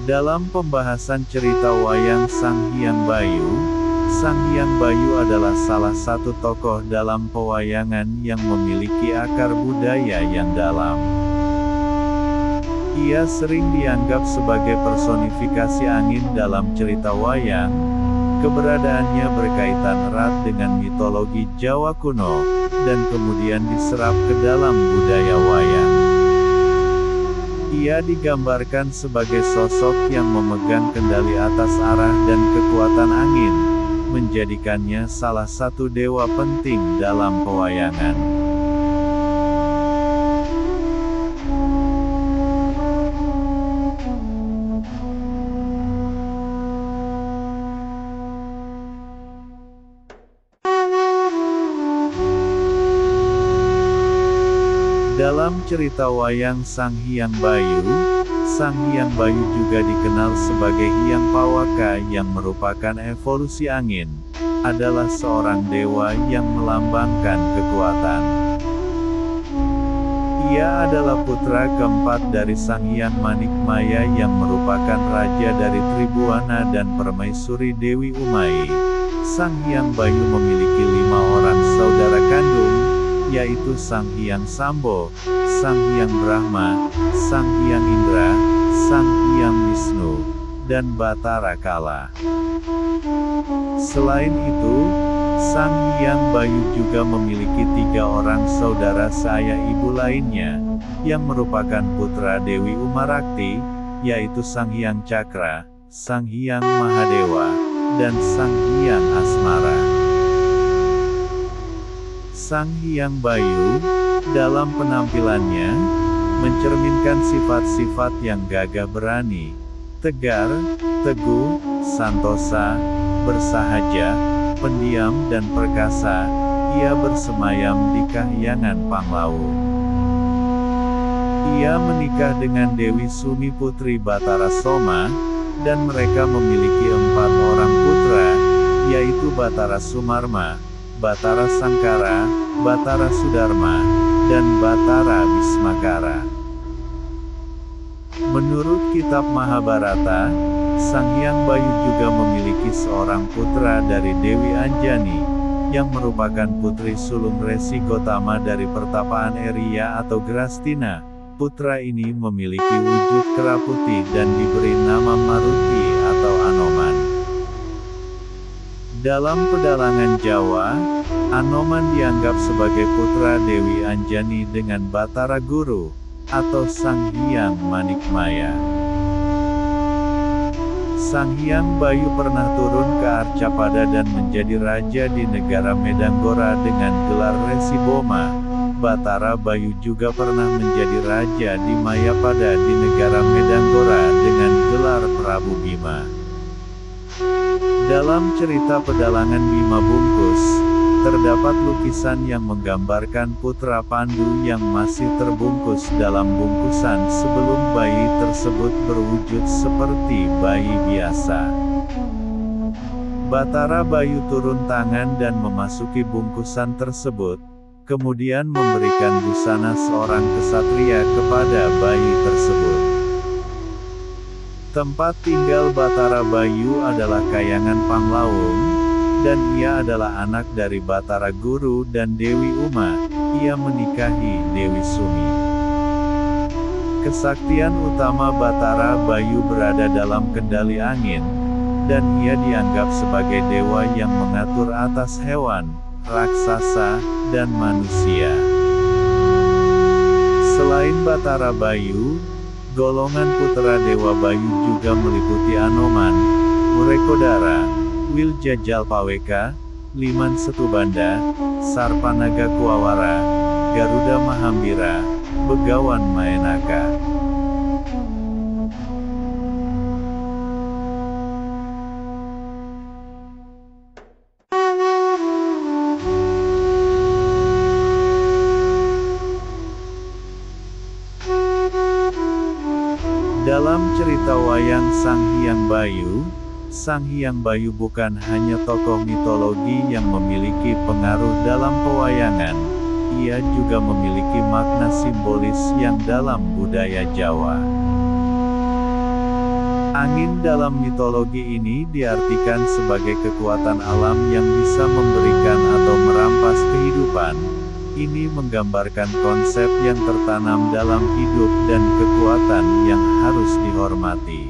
Dalam pembahasan cerita wayang Sang Hyang Bayu adalah salah satu tokoh dalam pewayangan yang memiliki akar budaya yang dalam. Ia sering dianggap sebagai personifikasi angin dalam cerita wayang. Keberadaannya berkaitan erat dengan mitologi Jawa kuno, dan kemudian diserap ke dalam budaya wayang. Ia digambarkan sebagai sosok yang memegang kendali atas arah dan kekuatan angin, menjadikannya salah satu dewa penting dalam pewayangan. Dalam cerita wayang Sang Hyang Bayu juga dikenal sebagai Hyang Pawaka yang merupakan evolusi angin, adalah seorang dewa yang melambangkan kekuatan. Ia adalah putra keempat dari Sang Hyang Manikmaya yang merupakan raja dari Tribuana dan Permaisuri Dewi Umai. Sang Hyang Bayu memiliki 5 orang saudara kandung, yaitu Sang Hyang Sambo, Sang Hyang Brahma, Sang Hyang Indra, Sang Hyang Wisnu, dan Batara Kala. Selain itu, Sang Hyang Bayu juga memiliki 3 orang saudara seayah ibu lainnya, yang merupakan putra Dewi Umarakti, yaitu Sang Hyang Cakra, Sang Hyang Mahadewa, dan Sang Hyang Asmara. Sang Hyang Bayu, dalam penampilannya, mencerminkan sifat-sifat yang gagah berani, tegar, teguh, santosa, bersahaja, pendiam dan perkasa. Ia bersemayam di kahyangan Panglao. Ia menikah dengan Dewi Sumi Putri Batara Soma, dan mereka memiliki 4 orang putra, yaitu Batara Sumarma, Batara Sangkara, Batara Sudarma, dan Batara Bismakara. Menurut kitab Mahabharata, Sang Hyang Bayu juga memiliki seorang putra dari Dewi Anjani, yang merupakan putri sulung Resi Gotama dari pertapaan Eriya atau Grastina. Putra ini memiliki wujud kera putih dan diberi nama Maruti atau Anoman. Dalam pedalangan Jawa, Anoman dianggap sebagai putra Dewi Anjani dengan Batara Guru, atau Sang Hyang Manikmaya. Sang Hyang Bayu pernah turun ke Arcapada dan menjadi raja di negara Medanggora dengan gelar Resi Boma. Batara Bayu juga pernah menjadi raja di Mayapada di negara Medanggora dengan gelar Prabu Bima. Dalam cerita pedalangan Bima Bungkus, terdapat lukisan yang menggambarkan putra Pandu yang masih terbungkus dalam bungkusan sebelum bayi tersebut berwujud seperti bayi biasa. Batara Bayu turun tangan dan memasuki bungkusan tersebut, kemudian memberikan busana seorang kesatria kepada bayi tersebut. Tempat tinggal Batara Bayu adalah Kahyangan Panglawung, dan ia adalah anak dari Batara Guru dan Dewi Uma. Ia menikahi Dewi Sumi. Kesaktian utama Batara Bayu berada dalam kendali angin, dan ia dianggap sebagai dewa yang mengatur atas hewan, raksasa, dan manusia. Selain Batara Bayu, golongan putra Dewa Bayu juga meliputi Anoman, Urekodara, Wiljajalpaweka, Liman Setubanda, Sarpanaga Kuawara, Garuda Mahambira, Begawan Maenaka. Dalam cerita wayang Sang Hyang Bayu bukan hanya tokoh mitologi yang memiliki pengaruh dalam pewayangan, ia juga memiliki makna simbolis yang dalam budaya Jawa. Angin dalam mitologi ini diartikan sebagai kekuatan alam yang bisa memberikan atau merampas kehidupan. Ini menggambarkan konsep yang tertanam dalam hidup dan kekuatan yang harus dihormati.